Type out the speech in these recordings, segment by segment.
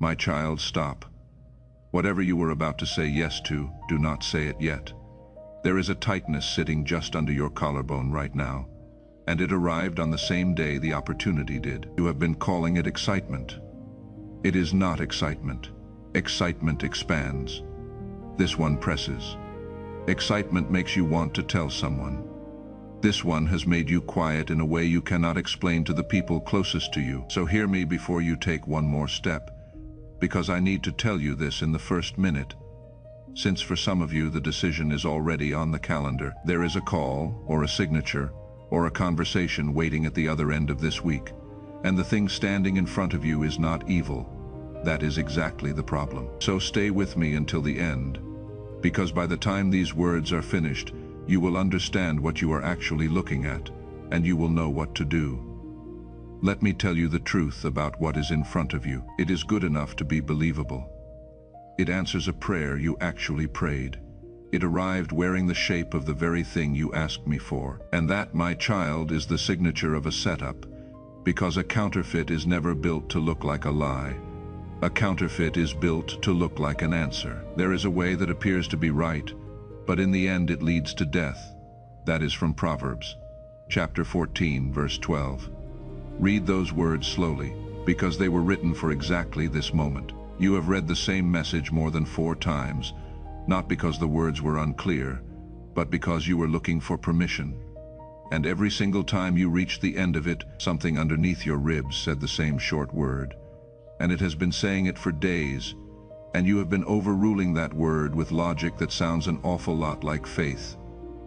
My child, stop. Whatever you were about to say yes to, do not say it yet. There is a tightness sitting just under your collarbone right now, and it arrived on the same day the opportunity did. You have been calling it excitement. It is not excitement. Excitement expands. This one presses. Excitement makes you want to tell someone. This one has made you quiet in a way you cannot explain to the people closest to you. So hear me before you take one more step, because I need to tell you this in the first minute. Since for some of you the decision is already on the calendar, there is a call, or a signature, or a conversation waiting at the other end of this week, and the thing standing in front of you is not evil. That is exactly the problem. So stay with me until the end, because by the time these words are finished, you will understand what you are actually looking at, and you will know what to do. Let me tell you the truth about what is in front of you. It is good enough to be believable. It answers a prayer you actually prayed. It arrived wearing the shape of the very thing you asked me for. And that, my child, is the signature of a setup, because a counterfeit is never built to look like a lie. A counterfeit is built to look like an answer. There is a way that appears to be right, but in the end it leads to death. That is from Proverbs, chapter 14, verse 12. Read those words slowly, because they were written for exactly this moment. You have read the same message more than 4 times, not because the words were unclear, but because you were looking for permission. And every single time you reached the end of it, something underneath your ribs said the same short word. And it has been saying it for days, and you have been overruling that word with logic that sounds an awful lot like faith.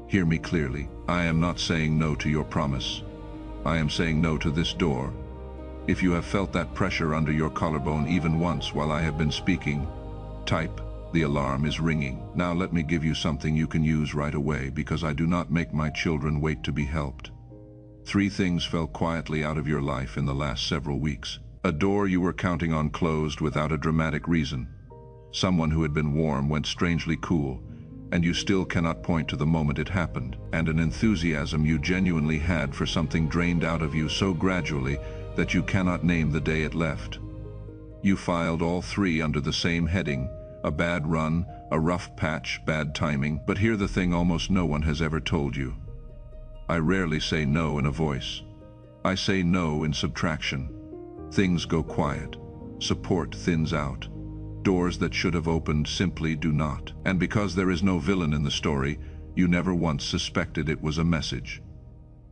Hear me clearly. I am not saying no to your promise. I am saying no to this door. If you have felt that pressure under your collarbone even once while I have been speaking, type, the alarm is ringing. Now let me give you something you can use right away, because I do not make my children wait to be helped. 3 things fell quietly out of your life in the last several weeks. A door you were counting on closed without a dramatic reason. Someone who had been warm went strangely cool, and you still cannot point to the moment it happened. And an enthusiasm you genuinely had for something drained out of you so gradually that you cannot name the day it left. You filed all 3 under the same heading: a bad run, a rough patch, bad timing. But hear the thing almost no one has ever told you. I rarely say no in a voice. I say no in subtraction. Things go quiet. Support thins out. Doors that should have opened simply do not. And because there is no villain in the story, you never once suspected it was a message.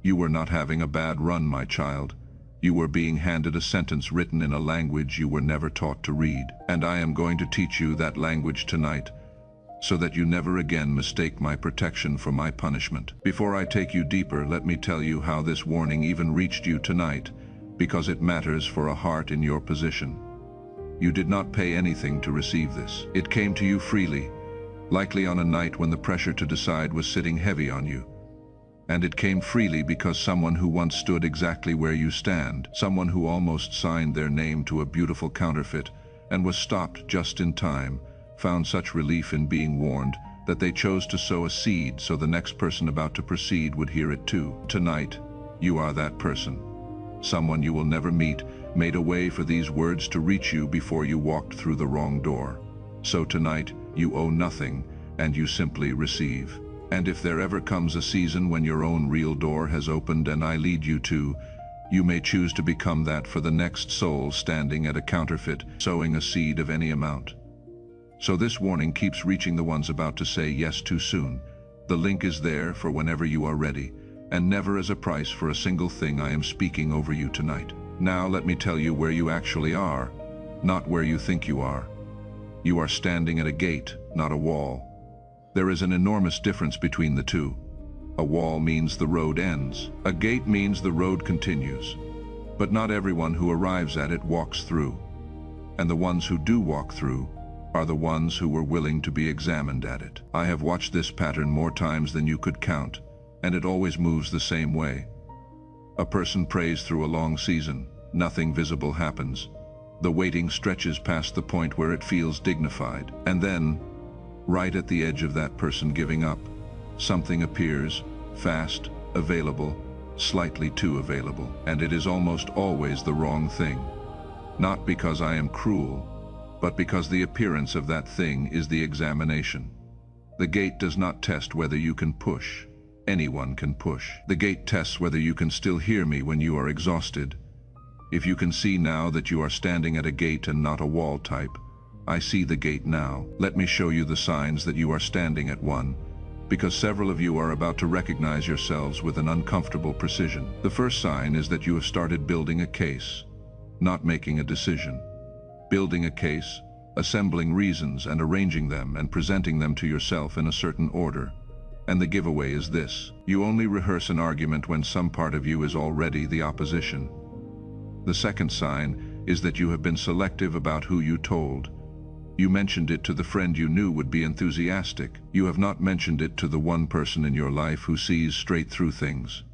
You were not having a bad run, my child. You were being handed a sentence written in a language you were never taught to read. And I am going to teach you that language tonight, so that you never again mistake my protection for my punishment. Before I take you deeper, let me tell you how this warning even reached you tonight, because it matters for a heart in your position. You did not pay anything to receive this. It came to you freely, likely on a night when the pressure to decide was sitting heavy on you. And it came freely because someone who once stood exactly where you stand, someone who almost signed their name to a beautiful counterfeit and was stopped just in time, found such relief in being warned that they chose to sow a seed so the next person about to proceed would hear it too. Tonight, you are that person. Someone you will never meet made a way for these words to reach you before you walked through the wrong door. So tonight, you owe nothing, and you simply receive. And if there ever comes a season when your own real door has opened and I lead you to, you may choose to become that for the next soul standing at a counterfeit, sowing a seed of any amount. So this warning keeps reaching the ones about to say yes too soon. The link is there for whenever you are ready, and never as a price for a single thing I am speaking over you tonight. Now let me tell you where you actually are, not where you think you are. You are standing at a gate, not a wall. There is an enormous difference between the two. A wall means the road ends. A gate means the road continues. But not everyone who arrives at it walks through. And the ones who do walk through are the ones who were willing to be examined at it. I have watched this pattern more times than you could count, and it always moves the same way. A person prays through a long season. Nothing visible happens. The waiting stretches past the point where it feels dignified. And then, right at the edge of that person giving up, something appears, fast, available, slightly too available. And it is almost always the wrong thing. Not because I am cruel, but because the appearance of that thing is the examination. The gate does not test whether you can push. Anyone can push. The gate tests whether you can still hear me when you are exhausted. If you can see now that you are standing at a gate and not a wall type, I see the gate now. Let me show you the signs that you are standing at one, because several of you are about to recognize yourselves with an uncomfortable precision. The first sign is that you have started building a case, not making a decision. Building a case, assembling reasons and arranging them and presenting them to yourself in a certain order. And the giveaway is this: you only rehearse an argument when some part of you is already the opposition. The second sign is that you have been selective about who you told. You mentioned it to the friend you knew would be enthusiastic. You have not mentioned it to the one person in your life who sees straight through things.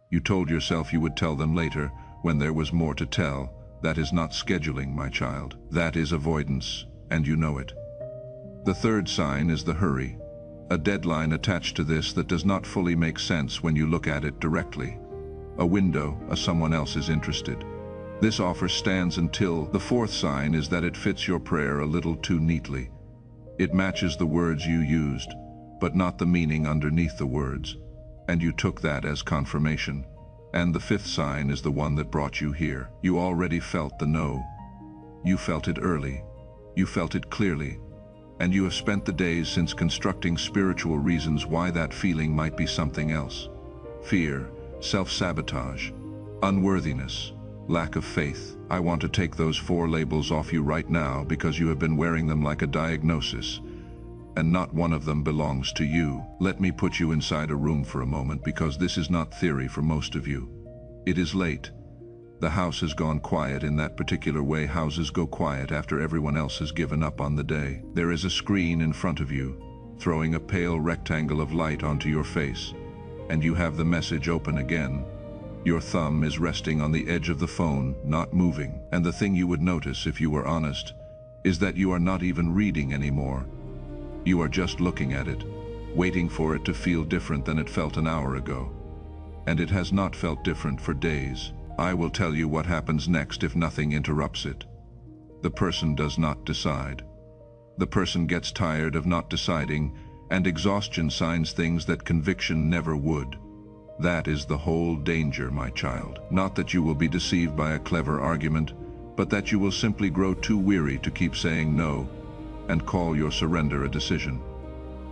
You told yourself you would tell them later, when there was more to tell. That is not scheduling, my child. That is avoidance, and you know it. The third sign is the hurry. A deadline attached to this that does not fully make sense when you look at it directly. A window, someone else is interested. This offer stands until. The fourth sign is that it fits your prayer a little too neatly. It matches the words you used, but not the meaning underneath the words, and you took that as confirmation. And the fifth sign is the one that brought you here. You already felt the no. You felt it early. You felt it clearly. And you have spent the days since constructing spiritual reasons why that feeling might be something else. Fear, self-sabotage, unworthiness, lack of faith. I want to take those 4 labels off you right now because you have been wearing them like a diagnosis, and not one of them belongs to you. Let me put you inside a room for a moment, because this is not theory for most of you. It is late. The house has gone quiet in that particular way houses go quiet after everyone else has given up on the day. There is a screen in front of you, throwing a pale rectangle of light onto your face, and you have the message open again. Your thumb is resting on the edge of the phone, not moving, and the thing you would notice if you were honest is that you are not even reading anymore. You are just looking at it, waiting for it to feel different than it felt an hour ago. And it has not felt different for days. I will tell you what happens next if nothing interrupts it. The person does not decide. The person gets tired of not deciding, and exhaustion signs things that conviction never would. That is the whole danger, my child. Not that you will be deceived by a clever argument, but that you will simply grow too weary to keep saying no, and call your surrender a decision.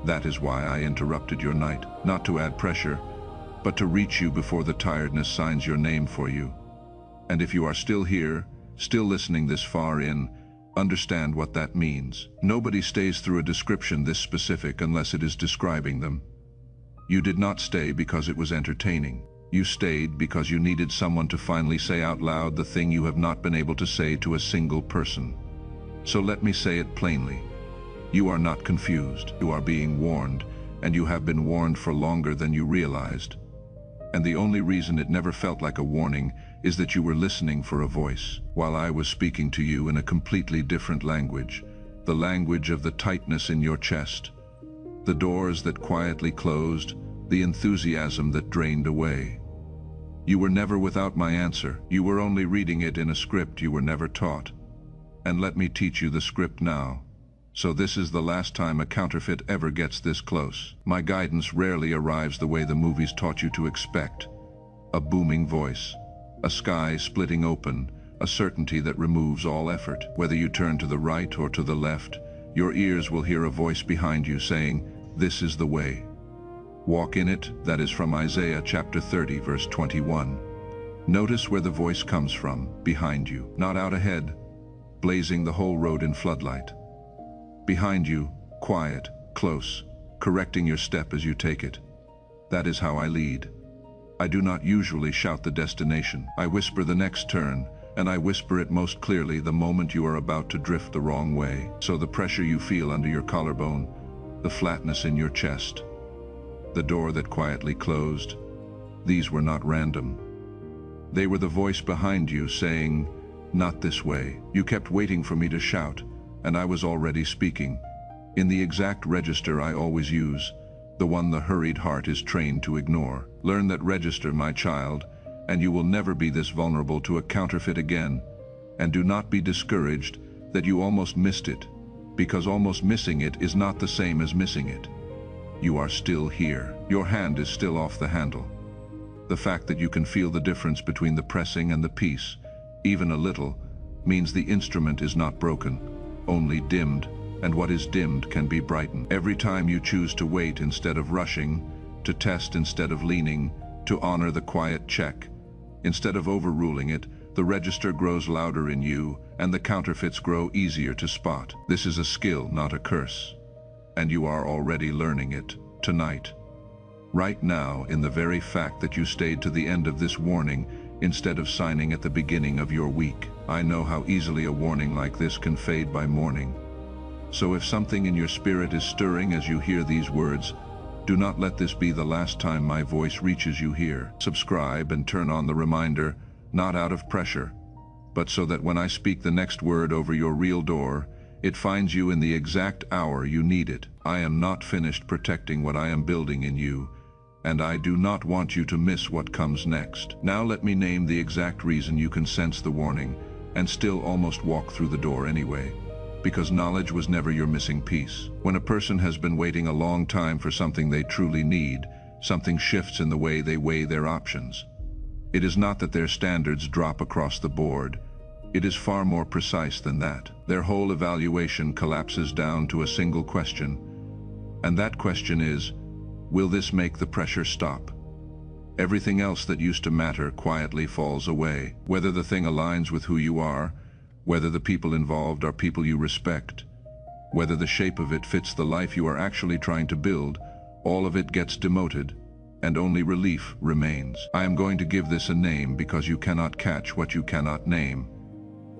That is why I interrupted your night, not to add pressure, but to reach you before the tiredness signs your name for you. And if you are still here, still listening this far in, understand what that means. Nobody stays through a description this specific unless it is describing them. You did not stay because it was entertaining. You stayed because you needed someone to finally say out loud the thing you have not been able to say to a single person. So let me say it plainly. You are not confused. You are being warned, and you have been warned for longer than you realized. And the only reason it never felt like a warning is that you were listening for a voice, while I was speaking to you in a completely different language, the language of the tightness in your chest, the doors that quietly closed, the enthusiasm that drained away. You were never without my answer. You were only reading it in a script you were never taught. And let me teach you the script now. So this is the last time a counterfeit ever gets this close. My guidance rarely arrives the way the movies taught you to expect. A booming voice, a sky splitting open, a certainty that removes all effort. Whether you turn to the right or to the left, your ears will hear a voice behind you saying, "This is the way. Walk in it." That is from Isaiah chapter 30, verse 21. Notice where the voice comes from, behind you, not out ahead, blazing the whole road in floodlight. Behind you, quiet, close, correcting your step as you take it. That is how I lead. I do not usually shout the destination. I whisper the next turn, and I whisper it most clearly the moment you are about to drift the wrong way. So the pressure you feel under your collarbone, the flatness in your chest, the door that quietly closed, these were not random. They were the voice behind you saying, "Not this way." You kept waiting for me to shout, and I was already speaking, in the exact register I always use, the one the hurried heart is trained to ignore. Learn that register, my child, and you will never be this vulnerable to a counterfeit again. And do not be discouraged that you almost missed it, because almost missing it is not the same as missing it. You are still here. Your hand is still off the handle. The fact that you can feel the difference between the pressing and the peace, even a little, means the instrument is not broken, only dimmed, and what is dimmed can be brightened. Every time you choose to wait instead of rushing, to test instead of leaning, to honor the quiet check, instead of overruling it, the register grows louder in you, and the counterfeits grow easier to spot. This is a skill, not a curse. And you are already learning it, tonight. Right now, in the very fact that you stayed to the end of this warning, instead of signing at the beginning of your week. I know how easily a warning like this can fade by morning. So if something in your spirit is stirring as you hear these words, do not let this be the last time my voice reaches you here. Subscribe and turn on the reminder, not out of pressure, but so that when I speak the next word over your real door, it finds you in the exact hour you need it. I am not finished protecting what I am building in you, and I do not want you to miss what comes next. Now let me name the exact reason you can sense the warning and still almost walk through the door anyway. Because knowledge was never your missing piece. When a person has been waiting a long time for something they truly need, something shifts in the way they weigh their options. It is not that their standards drop across the board. It is far more precise than that. Their whole evaluation collapses down to a single question. And that question is, will this make the pressure stop? Everything else that used to matter quietly falls away. Whether the thing aligns with who you are, whether the people involved are people you respect, whether the shape of it fits the life you are actually trying to build, all of it gets demoted, and only relief remains. I am going to give this a name because you cannot catch what you cannot name.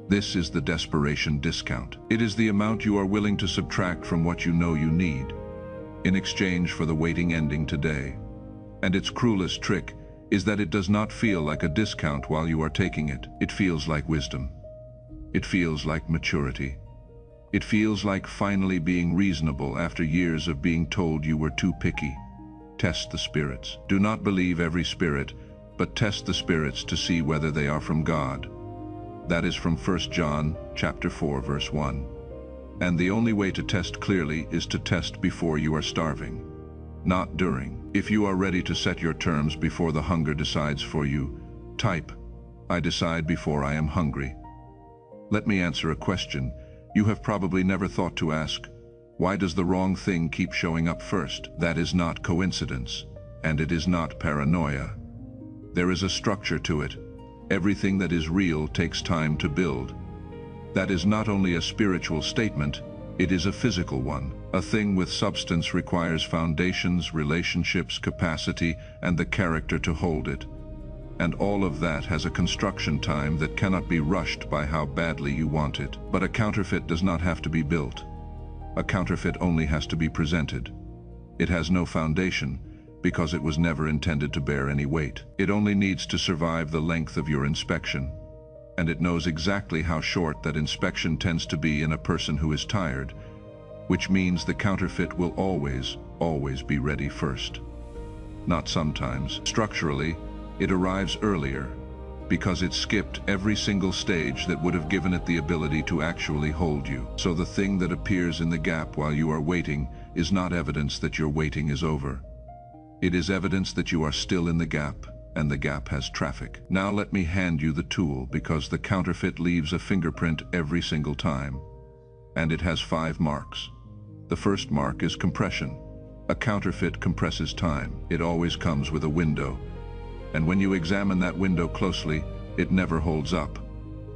This is the desperation discount. It is the amount you are willing to subtract from what you know you need, in exchange for the waiting ending today. And its cruelest trick is that it does not feel like a discount while you are taking it. It feels like wisdom. It feels like maturity. It feels like finally being reasonable after years of being told you were too picky. Test the spirits. Do not believe every spirit, but test the spirits to see whether they are from God. That is from 1 John chapter 4, verse 1. And the only way to test clearly is to test before you are starving, not during. If you are ready to set your terms before the hunger decides for you, type, I decide before I am hungry. Let me answer a question you have probably never thought to ask. Why does the wrong thing keep showing up first? That is not coincidence, and it is not paranoia. There is a structure to it. Everything that is real takes time to build. That is not only a spiritual statement, it is a physical one. A thing with substance requires foundations, relationships, capacity, and the character to hold it. And all of that has a construction time that cannot be rushed by how badly you want it. But a counterfeit does not have to be built. A counterfeit only has to be presented. It has no foundation, because it was never intended to bear any weight. It only needs to survive the length of your inspection. And it knows exactly how short that inspection tends to be in a person who is tired, which means the counterfeit will always be ready first. Not sometimes. Structurally, it arrives earlier, because it skipped every single stage that would have given it the ability to actually hold you. So the thing that appears in the gap while you are waiting is not evidence that your waiting is over. It is evidence that you are still in the gap, and the gap has traffic. Now let me hand you the tool, because the counterfeit leaves a fingerprint every single time. And it has 5 marks. The first mark is compression. A counterfeit compresses time. It always comes with a window. And when you examine that window closely, it never holds up.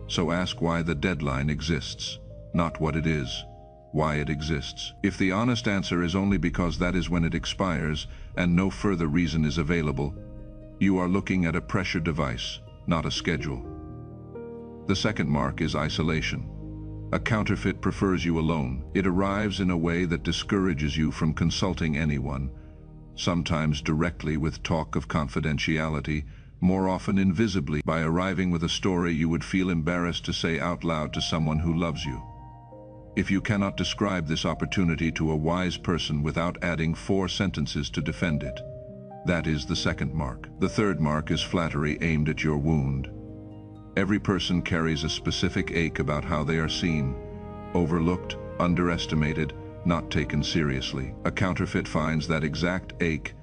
So ask why the deadline exists, not what it is, why it exists. If the honest answer is only because that is when it expires and no further reason is available, you are looking at a pressure device, not a schedule. The second mark is isolation. A counterfeit prefers you alone. It arrives in a way that discourages you from consulting anyone, sometimes directly with talk of confidentiality, more often invisibly by arriving with a story you would feel embarrassed to say out loud to someone who loves you. If you cannot describe this opportunity to a wise person without adding 4 sentences to defend it, that is the second mark. The third mark is flattery aimed at your wound. Every person carries a specific ache about how they are seen, overlooked, underestimated, not taken seriously. A counterfeit finds that exact ache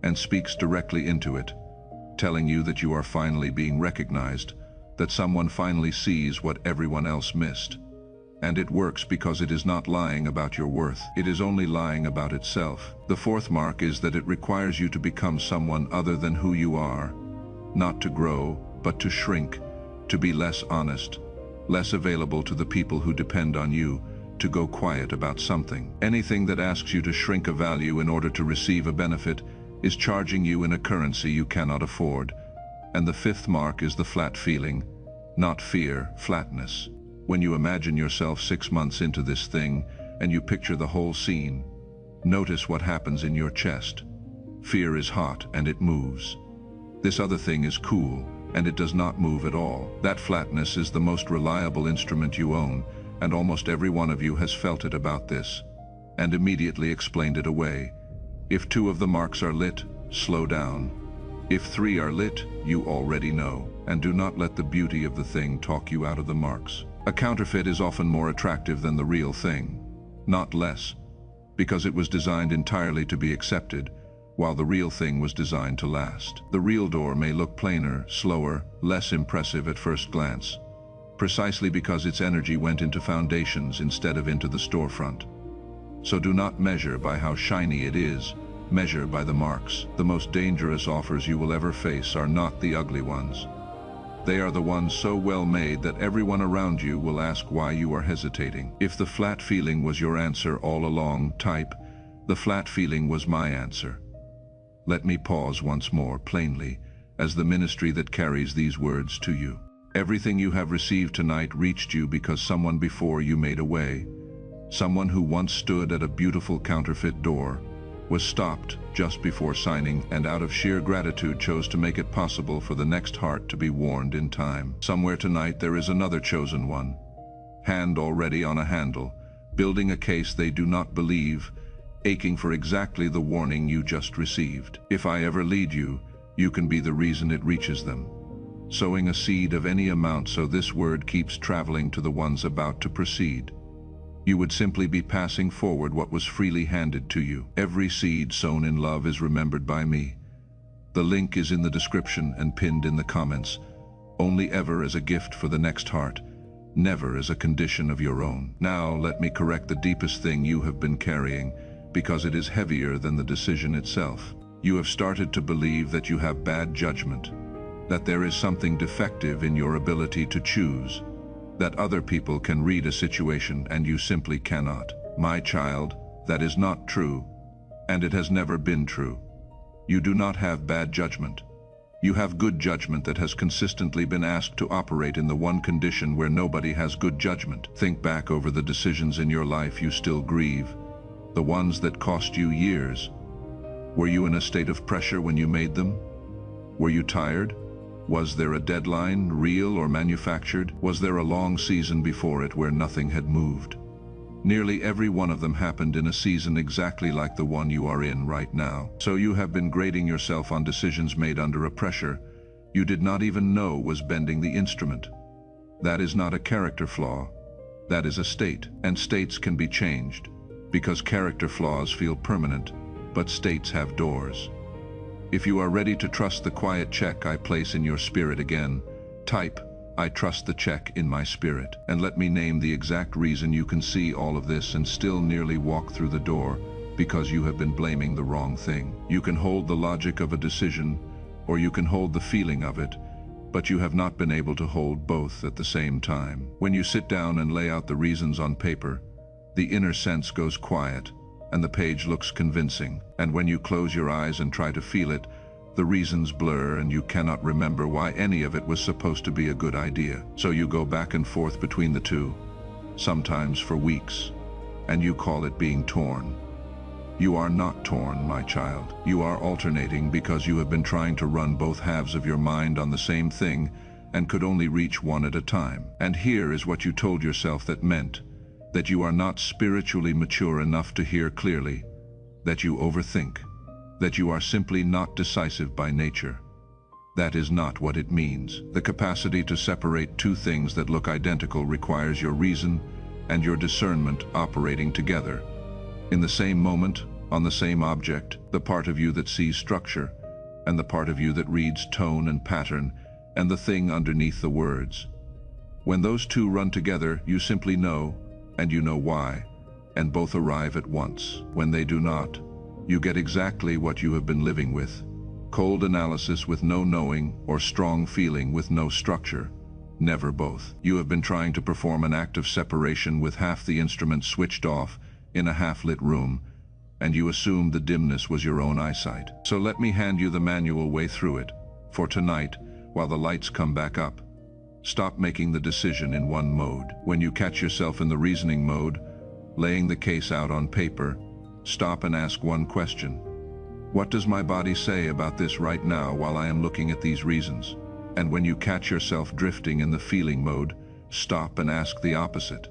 and speaks directly into it, telling you that you are finally being recognized, that someone finally sees what everyone else missed. And it works because it is not lying about your worth. It is only lying about itself. The fourth mark is that it requires you to become someone other than who you are, not to grow, but to shrink, to be less honest, less available to the people who depend on you, to go quiet about something. Anything that asks you to shrink a value in order to receive a benefit is charging you in a currency you cannot afford. And the fifth mark is the flat feeling, not fear, flatness. When you imagine yourself 6 months into this thing and you picture the whole scene, notice what happens in your chest. Fear is hot and it moves. This other thing is cool and it does not move at all. That flatness is the most reliable instrument you own, and almost every one of you has felt it about this, and immediately explained it away. If 2 of the marks are lit, slow down. If 3 are lit, you already know, and do not let the beauty of the thing talk you out of the marks. A counterfeit is often more attractive than the real thing, not less, because it was designed entirely to be accepted, while the real thing was designed to last. The real door may look plainer, slower, less impressive at first glance, precisely because its energy went into foundations instead of into the storefront. So do not measure by how shiny it is, measure by the marks. The most dangerous offers you will ever face are not the ugly ones. They are the ones so well made that everyone around you will ask why you are hesitating. If the flat feeling was your answer all along, type, "The flat feeling was my answer." Let me pause once more plainly, as the ministry that carries these words to you. Everything you have received tonight reached you because someone before you made a way. Someone who once stood at a beautiful counterfeit door, was stopped just before signing, and out of sheer gratitude chose to make it possible for the next heart to be warned in time. Somewhere tonight there is another chosen one, hand already on a handle, building a case they do not believe, aching for exactly the warning you just received. If I ever lead you, you can be the reason it reaches them, sowing a seed of any amount so this word keeps traveling to the ones about to proceed. You would simply be passing forward what was freely handed to you. Every seed sown in love is remembered by me. The link is in the description and pinned in the comments, only ever as a gift for the next heart, never as a condition of your own. Now let me correct the deepest thing you have been carrying, because it is heavier than the decision itself. You have started to believe that you have bad judgment, that there is something defective in your ability to choose, that other people can read a situation and you simply cannot. My child, that is not true, and it has never been true. You do not have bad judgment. You have good judgment that has consistently been asked to operate in the one condition where nobody has good judgment. Think back over the decisions in your life you still grieve, the ones that cost you years. Were you in a state of pressure when you made them? Were you tired? Was there a deadline, real or manufactured? Was there a long season before it where nothing had moved? Nearly every one of them happened in a season exactly like the one you are in right now. So you have been grading yourself on decisions made under a pressure you did not even know was bending the instrument. That is not a character flaw. That is a state, and states can be changed, because character flaws feel permanent, but states have doors. If you are ready to trust the quiet check I place in your spirit again, type, "I trust the check in my spirit," and let me name the exact reason you can see all of this and still nearly walk through the door, because you have been blaming the wrong thing. You can hold the logic of a decision, or you can hold the feeling of it, but you have not been able to hold both at the same time. When you sit down and lay out the reasons on paper, the inner sense goes quiet, and the page looks convincing. And when you close your eyes and try to feel it, the reasons blur and you cannot remember why any of it was supposed to be a good idea. So you go back and forth between the two, sometimes for weeks, and you call it being torn. You are not torn, my child. You are alternating because you have been trying to run both halves of your mind on the same thing and could only reach one at a time. And here is what you told yourself that meant that you are not spiritually mature enough to hear clearly, that you overthink, that you are simply not decisive by nature. That is not what it means. The capacity to separate two things that look identical requires your reason and your discernment operating together. In the same moment, on the same object, the part of you that sees structure, and the part of you that reads tone and pattern, and the thing underneath the words. When those two run together, you simply know, and you know why, and both arrive at once. When they do not, you get exactly what you have been living with. Cold analysis with no knowing, or strong feeling with no structure. Never both. You have been trying to perform an act of separation with half the instrument switched off in a half-lit room, and you assumed the dimness was your own eyesight. So let me hand you the manual way through it, for tonight, while the lights come back up. Stop making the decision in one mode. When you catch yourself in the reasoning mode, laying the case out on paper, stop and ask one question. What does my body say about this right now while I am looking at these reasons? And when you catch yourself drifting in the feeling mode, stop and ask the opposite.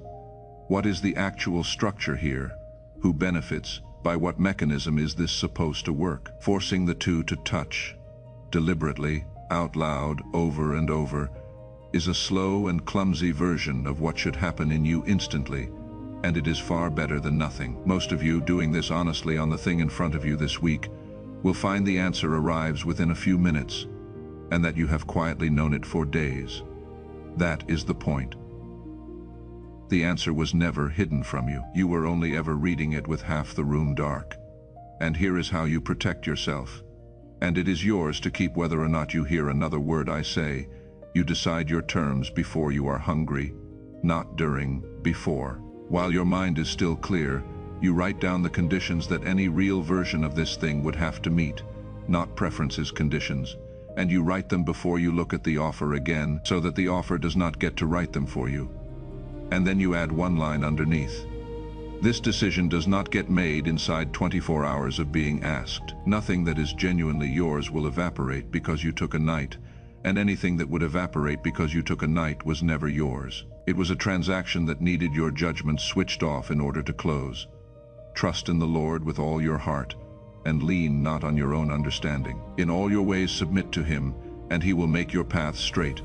What is the actual structure here? Who benefits? By what mechanism is this supposed to work? Forcing the two to touch, deliberately, out loud, over and over, is a slow and clumsy version of what should happen in you instantly, and it is far better than nothing. Most of you doing this honestly on the thing in front of you this week will find the answer arrives within a few minutes, and that you have quietly known it for days. That is the point. The answer was never hidden from you. You were only ever reading it with half the room dark. And here is how you protect yourself. And it is yours to keep whether or not you hear another word I say. You decide your terms before you are hungry, not during, before. While your mind is still clear, you write down the conditions that any real version of this thing would have to meet, not preferences conditions, and you write them before you look at the offer again, so that the offer does not get to write them for you. And then you add one line underneath. This decision does not get made inside 24 hours of being asked. Nothing that is genuinely yours will evaporate because you took a night, and anything that would evaporate because you took a night was never yours. It was a transaction that needed your judgment switched off in order to close. Trust in the Lord with all your heart, and lean not on your own understanding. In all your ways submit to him, and he will make your path straight.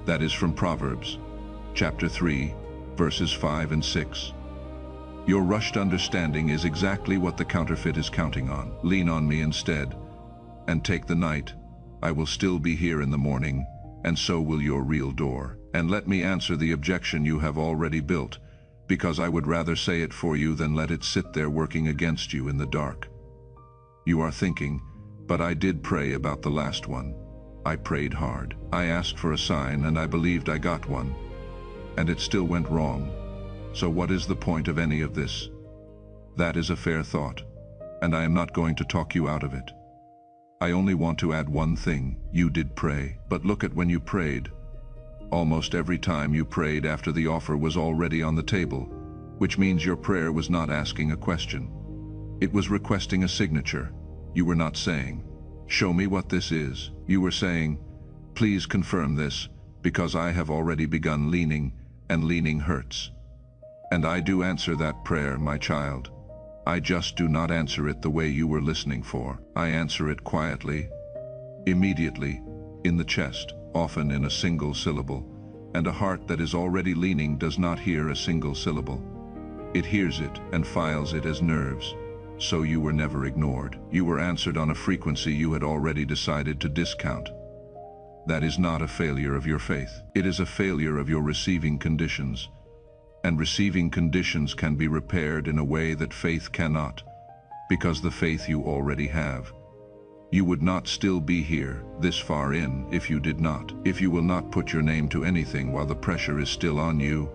That is from Proverbs, chapter 3, verses 5 and 6. Your rushed understanding is exactly what the counterfeit is counting on. Lean on me instead, and take the night. I will still be here in the morning, and so will your real door. And let me answer the objection you have already built, because I would rather say it for you than let it sit there working against you in the dark. You are thinking, but I did pray about the last one. I prayed hard. I asked for a sign, and I believed I got one. And it still went wrong. So what is the point of any of this? That is a fair thought, and I am not going to talk you out of it. I only want to add one thing. You did pray, but look at when you prayed. Almost every time you prayed after the offer was already on the table, which means your prayer was not asking a question. It was requesting a signature. You were not saying, "Show me what this is." You were saying, "Please confirm this, because I have already begun leaning, and leaning hurts." And I do answer that prayer, my child. I just do not answer it the way you were listening for. I answer it quietly, immediately, in the chest, often in a single syllable, and a heart that is already leaning does not hear a single syllable. It hears it and files it as nerves. So you were never ignored. You were answered on a frequency you had already decided to discount. That is not a failure of your faith. It is a failure of your receiving conditions. And receiving conditions can be repaired in a way that faith cannot, because the faith you already have. You would not still be here, this far in, if you did not. If you will not put your name to anything while the pressure is still on you,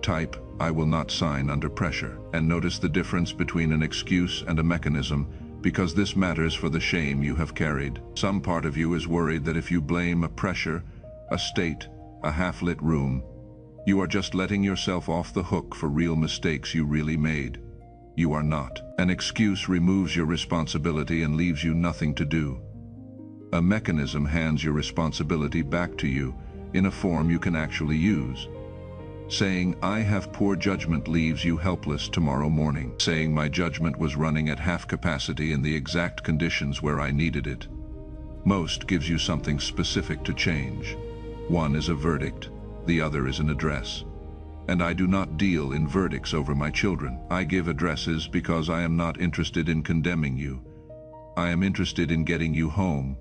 type, "I will not sign under pressure." And notice the difference between an excuse and a mechanism, because this matters for the shame you have carried. Some part of you is worried that if you blame a pressure, a state, a half-lit room, you are just letting yourself off the hook for real mistakes you really made. You are not. An excuse removes your responsibility and leaves you nothing to do. A mechanism hands your responsibility back to you in a form you can actually use. Saying, "I have poor judgment," leaves you helpless tomorrow morning. Saying, "My judgment was running at half capacity in the exact conditions where I needed it." Most gives you something specific to change. One is a verdict, the other is an address. And I do not deal in verdicts over my children. I give addresses because I am not interested in condemning you. I am interested in getting you home.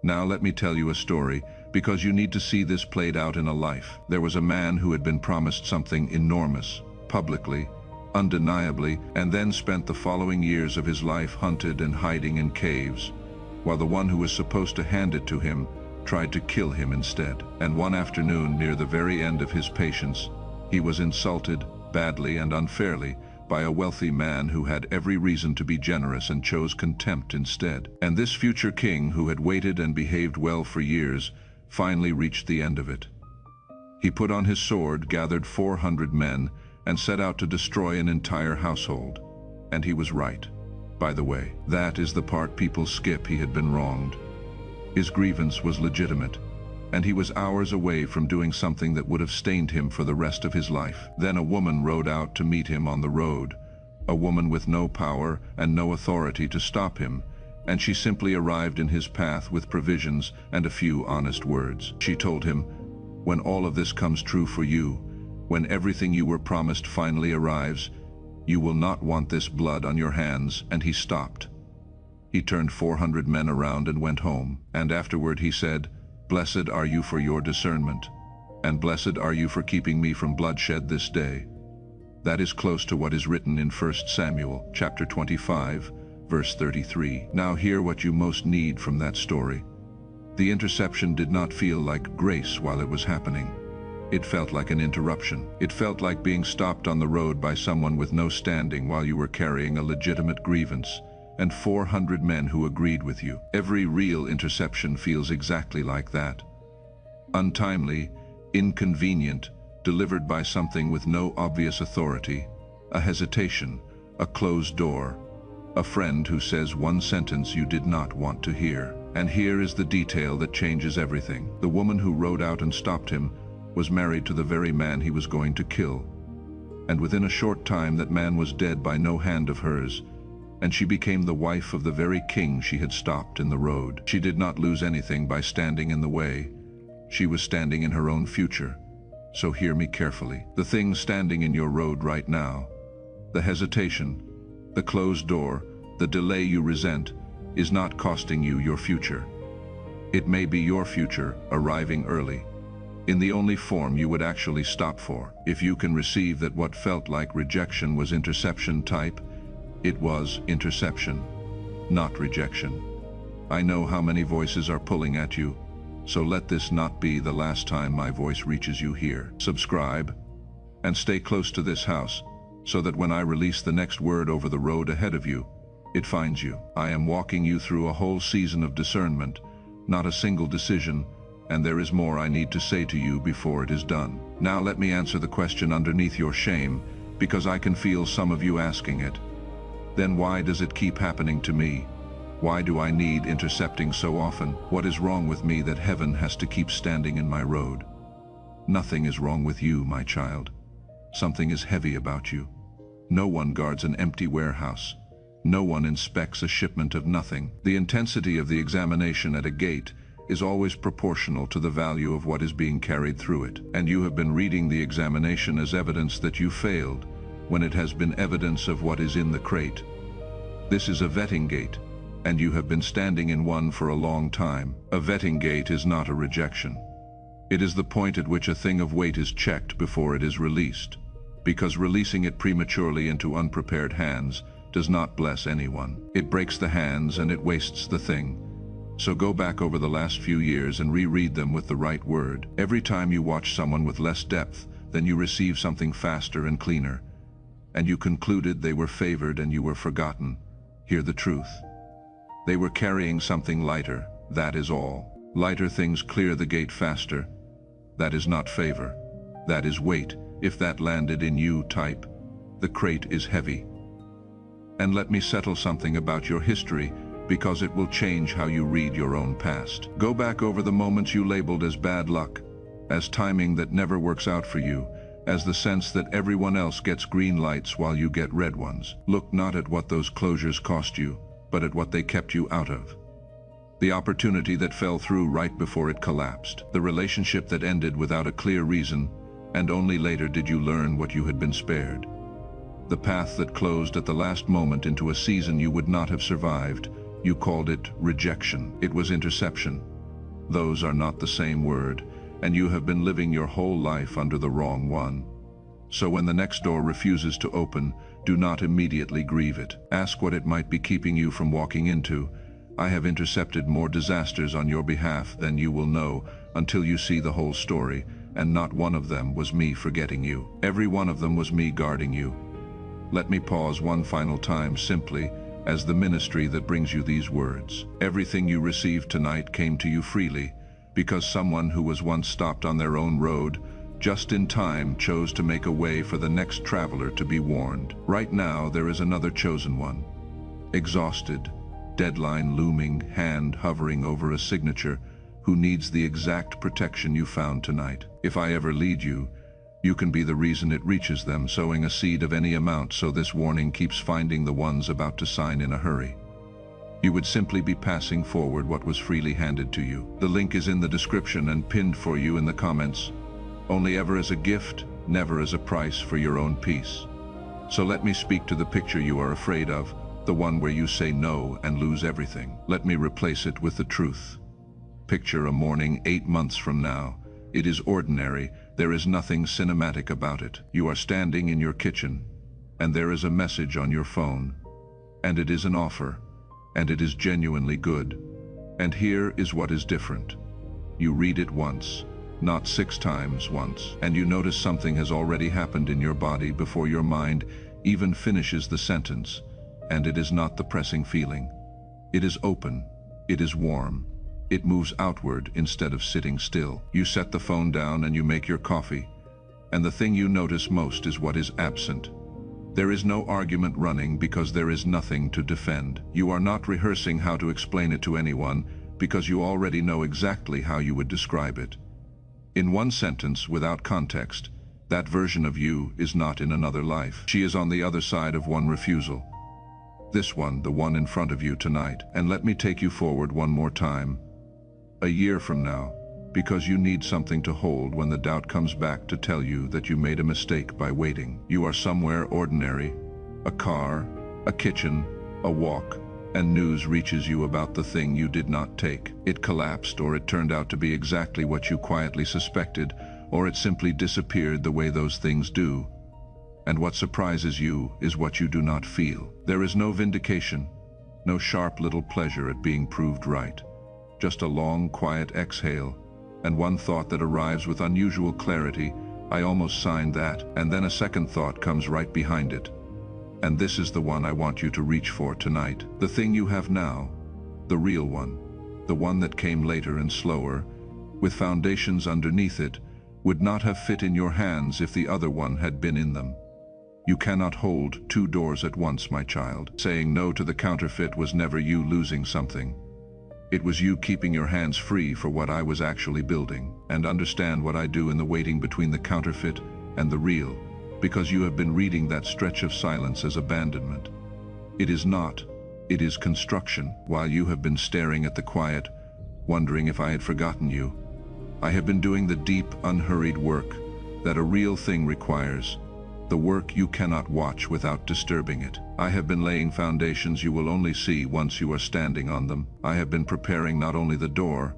Now let me tell you a story, because you need to see this played out in a life. There was a man who had been promised something enormous, publicly, undeniably, and then spent the following years of his life hunted and hiding in caves, while the one who was supposed to hand it to him tried to kill him instead. And one afternoon, near the very end of his patience, he was insulted, badly and unfairly, by a wealthy man who had every reason to be generous and chose contempt instead. And this future king, who had waited and behaved well for years, finally reached the end of it. He put on his sword, gathered 400 men, and set out to destroy an entire household. And he was right. By the way, that is the part people skip. He had been wronged. His grievance was legitimate, and he was hours away from doing something that would have stained him for the rest of his life. Then a woman rode out to meet him on the road, a woman with no power and no authority to stop him, and she simply arrived in his path with provisions and a few honest words. She told him, "When all of this comes true for you, when everything you were promised finally arrives, you will not want this blood on your hands." And he stopped. He turned 400 men around and went home. And afterward he said, "Blessed are you for your discernment, and blessed are you for keeping me from bloodshed this day." That is close to what is written in 1 Samuel chapter 25, verse 33. Now hear what you most need from that story. The interception did not feel like grace while it was happening. It felt like an interruption. It felt like being stopped on the road by someone with no standing while you were carrying a legitimate grievance, and 400 men who agreed with you. Every real interception feels exactly like that. Untimely, inconvenient, delivered by something with no obvious authority, a hesitation, a closed door, a friend who says one sentence you did not want to hear. And here is the detail that changes everything. The woman who rode out and stopped him was married to the very man he was going to kill. And within a short time that man was dead by no hand of hers, and she became the wife of the very king she had stopped in the road. She did not lose anything by standing in the way. She was standing in her own future. So hear me carefully. The thing standing in your road right now, the hesitation, the closed door, the delay you resent, is not costing you your future. It may be your future arriving early, in the only form you would actually stop for. If you can receive that what felt like rejection was interception type, it was interception, not rejection. I know how many voices are pulling at you, so let this not be the last time my voice reaches you here. Subscribe, and stay close to this house, so that when I release the next word over the road ahead of you, it finds you. I am walking you through a whole season of discernment, not a single decision, and there is more I need to say to you before it is done. Now let me answer the question underneath your shame, because I can feel some of you asking it. Then why does it keep happening to me? Why do I need intercepting so often? What is wrong with me that heaven has to keep standing in my road? Nothing is wrong with you, my child. Something is heavy about you. No one guards an empty warehouse. No one inspects a shipment of nothing. The intensity of the examination at a gate is always proportional to the value of what is being carried through it. And you have been reading the examination as evidence that you failed, when it has been evidence of what is in the crate. This is a vetting gate, and you have been standing in one for a long time. A vetting gate is not a rejection. It is the point at which a thing of weight is checked before it is released, because releasing it prematurely into unprepared hands does not bless anyone. It breaks the hands and it wastes the thing. So go back over the last few years and reread them with the right word. Every time you watch someone with less depth, then you receive something faster and cleaner. And you concluded they were favored and you were forgotten. Hear the truth. They were carrying something lighter, that is all. Lighter things clear the gate faster. That is not favor. That is weight. If that landed in you, type, the crate is heavy. And let me settle something about your history, because it will change how you read your own past. Go back over the moments you labeled as bad luck, as timing that never works out for you, as the sense that everyone else gets green lights while you get red ones. Look not at what those closures cost you, but at what they kept you out of. The opportunity that fell through right before it collapsed. The relationship that ended without a clear reason. and only later did you learn what you had been spared. The path that closed at the last moment into a season you would not have survived, you called it rejection. It was interception. Those are not the same word, and you have been living your whole life under the wrong one. So when the next door refuses to open, do not immediately grieve it. Ask what it might be keeping you from walking into. I have intercepted more disasters on your behalf than you will know until you see the whole story, and not one of them was me forgetting you. Every one of them was me guarding you. Let me pause one final time simply as the ministry that brings you these words. Everything you received tonight came to you freely, because someone who was once stopped on their own road, just in time, chose to make a way for the next traveler to be warned. Right now there is another chosen one. Exhausted, deadline looming, hand hovering over a signature, who needs the exact protection you found tonight. If I ever lead you, you can be the reason it reaches them, sowing a seed of any amount so this warning keeps finding the ones about to sign in a hurry. You would simply be passing forward what was freely handed to you. The link is in the description and pinned for you in the comments. Only ever as a gift, never as a price for your own peace. So let me speak to the picture you are afraid of, the one where you say no and lose everything. Let me replace it with the truth. Picture a morning 8 months from now. It is ordinary, there is nothing cinematic about it. You are standing in your kitchen, and there is a message on your phone. And it is an offer, and it is genuinely good. And here is what is different. You read it once, not 6 times once, and you notice something has already happened in your body before your mind even finishes the sentence. And it is not the pressing feeling. It is open, it is warm. It moves outward instead of sitting still. You set the phone down and you make your coffee, and the thing you notice most is what is absent. There is no argument running because there is nothing to defend. You are not rehearsing how to explain it to anyone because you already know exactly how you would describe it. In one sentence, without context, that version of you is not in another life. She is on the other side of one refusal. This one, the one in front of you tonight. And let me take you forward one more time. A year from now, because you need something to hold when the doubt comes back to tell you that you made a mistake by waiting. You are somewhere ordinary, a car, a kitchen, a walk, and news reaches you about the thing you did not take. It collapsed, or it turned out to be exactly what you quietly suspected, or it simply disappeared the way those things do. And what surprises you is what you do not feel. There is no vindication, no sharp little pleasure at being proved right. Just a long, quiet exhale, and one thought that arrives with unusual clarity. I almost signed that, and then a second thought comes right behind it. And this is the one I want you to reach for tonight. The thing you have now, the real one, the one that came later and slower, with foundations underneath it, would not have fit in your hands if the other one had been in them. You cannot hold 2 doors at once, my child. Saying no to the counterfeit was never you losing something. It was you keeping your hands free for what I was actually building. And understand what I do in the waiting between the counterfeit and the real, because you have been reading that stretch of silence as abandonment. It is not, it is construction. While you have been staring at the quiet, wondering if I had forgotten you, I have been doing the deep, unhurried work that a real thing requires, the work you cannot watch without disturbing it. I have been laying foundations you will only see once you are standing on them. I have been preparing not only the door,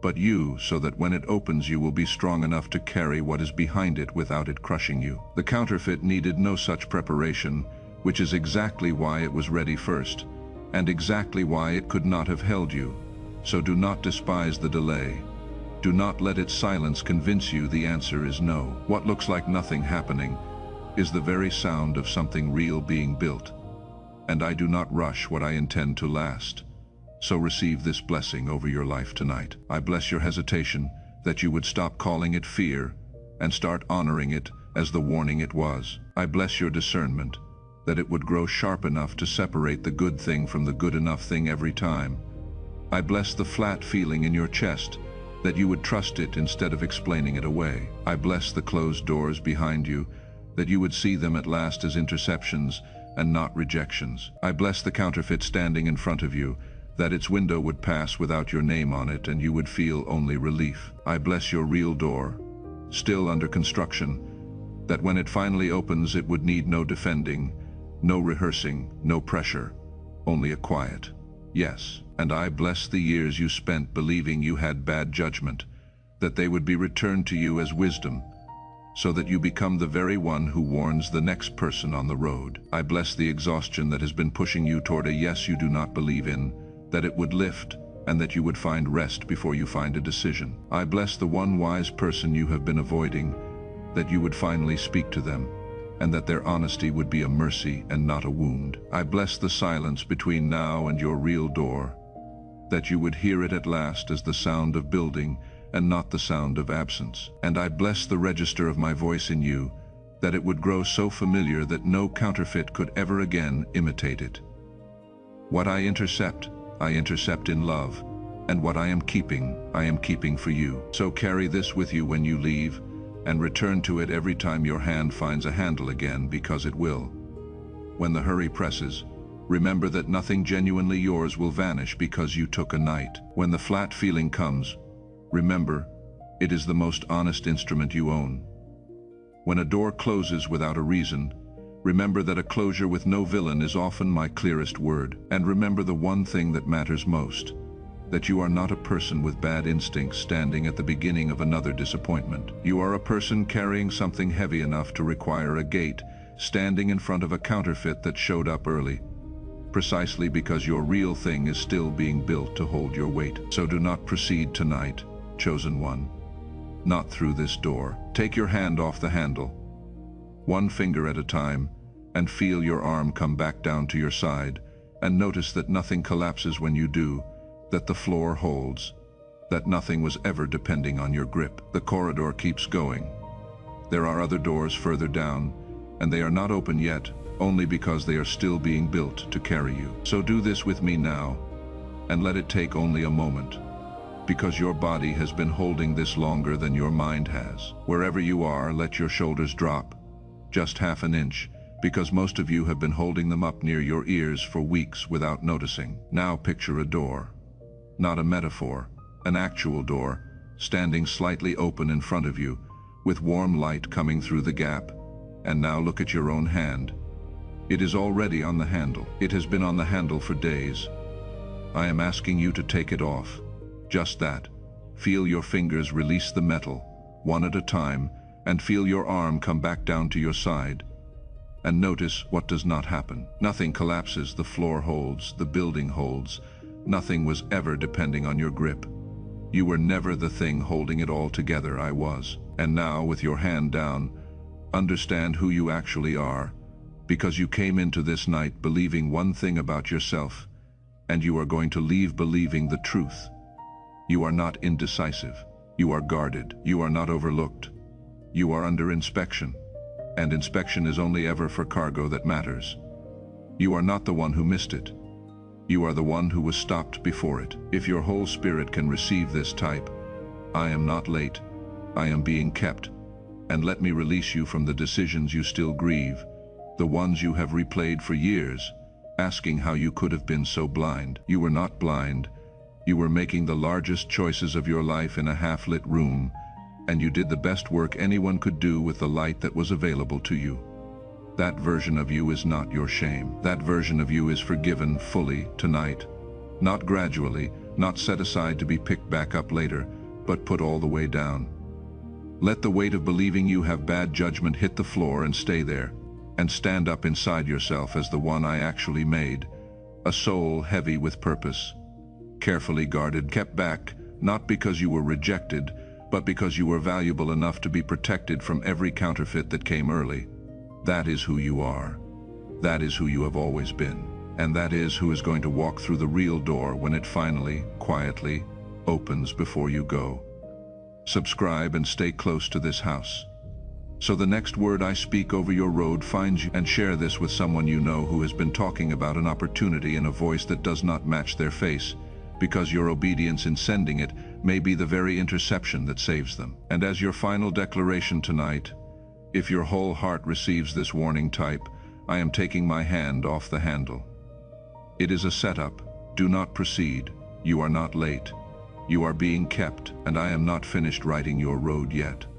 but you, so that when it opens you will be strong enough to carry what is behind it without it crushing you. The counterfeit needed no such preparation, which is exactly why it was ready first, and exactly why it could not have held you. So do not despise the delay. Do not let its silence convince you the answer is no. What looks like nothing happening is the very sound of something real being built. And I do not rush what I intend to last. So receive this blessing over your life tonight. I bless your hesitation, that you would stop calling it fear and start honoring it as the warning it was. I bless your discernment, that it would grow sharp enough to separate the good thing from the good enough thing every time. I bless the flat feeling in your chest, that you would trust it instead of explaining it away. I bless the closed doors behind you, that you would see them at last as interceptions and not rejections. I bless the counterfeit standing in front of you, that its window would pass without your name on it and you would feel only relief. I bless your real door, still under construction, that when it finally opens it would need no defending, no rehearsing, no pressure, only a quiet yes. And I bless the years you spent believing you had bad judgment, that they would be returned to you as wisdom, so that you become the very one who warns the next person on the road. I bless the exhaustion that has been pushing you toward a yes you do not believe in, that it would lift, and that you would find rest before you find a decision. I bless the one wise person you have been avoiding, that you would finally speak to them, and that their honesty would be a mercy and not a wound. I bless the silence between now and your real door, that you would hear it at last as the sound of building and not the sound of absence. And I bless the register of my voice in you, that it would grow so familiar that no counterfeit could ever again imitate it. What I intercept in love, and what I am keeping for you. So carry this with you when you leave, and return to it every time your hand finds a handle again, because it will. When the hurry presses, remember that nothing genuinely yours will vanish because you took a night. When the flat feeling comes, remember, it is the most honest instrument you own. When a door closes without a reason, remember that a closure with no villain is often my clearest word. And remember the one thing that matters most, that you are not a person with bad instincts standing at the beginning of another disappointment. You are a person carrying something heavy enough to require a gate, standing in front of a counterfeit that showed up early, precisely because your real thing is still being built to hold your weight. So do not proceed tonight, chosen one. Not through this door. Take your hand off the handle, one finger at a time, and feel your arm come back down to your side, and notice that nothing collapses when you do, that the floor holds, that nothing was ever depending on your grip. The corridor keeps going. There are other doors further down, and they are not open yet, only because they are still being built to carry you. So do this with me now, and let it take only a moment, because your body has been holding this longer than your mind has. Wherever you are, let your shoulders drop, just half an inch, because most of you have been holding them up near your ears for weeks without noticing. Now picture a door, not a metaphor, an actual door, standing slightly open in front of you, with warm light coming through the gap. And now look at your own hand. It is already on the handle. It has been on the handle for days. I am asking you to take it off. Just that. Feel your fingers release the metal, one at a time, and feel your arm come back down to your side. And notice what does not happen. Nothing collapses, the floor holds, the building holds. Nothing was ever depending on your grip. You were never the thing holding it all together. I was. And now, with your hand down, understand who you actually are, because you came into this night believing one thing about yourself, and you are going to leave believing the truth. You are not indecisive. You are guarded. You are not overlooked. You are under inspection, and inspection is only ever for cargo that matters. You are not the one who missed it. You are the one who was stopped before it. If your whole spirit can receive this type, I am not late. I am being kept. And let me release you from the decisions you still grieve, the ones you have replayed for years, asking how you could have been so blind. You were not blind. You were making the largest choices of your life in a half-lit room, and you did the best work anyone could do with the light that was available to you. That version of you is not your shame. That version of you is forgiven fully tonight. Not gradually, not set aside to be picked back up later, but put all the way down. Let the weight of believing you have bad judgment hit the floor and stay there, and stand up inside yourself as the one I actually made, a soul heavy with purpose, carefully guarded, kept back, not because you were rejected, but because you were valuable enough to be protected from every counterfeit that came early. That is who you are. That is who you have always been. And that is who is going to walk through the real door when it finally, quietly, opens before you go. Subscribe and stay close to this house, so the next word I speak over your road finds you. And share this with someone you know who has been talking about an opportunity in a voice that does not match their face, because your obedience in sending it may be the very interception that saves them. And as your final declaration tonight, if your whole heart receives this warning type, I am taking my hand off the handle. It is a setup. Do not proceed. You are not late. You are being kept, and I am not finished writing your road yet.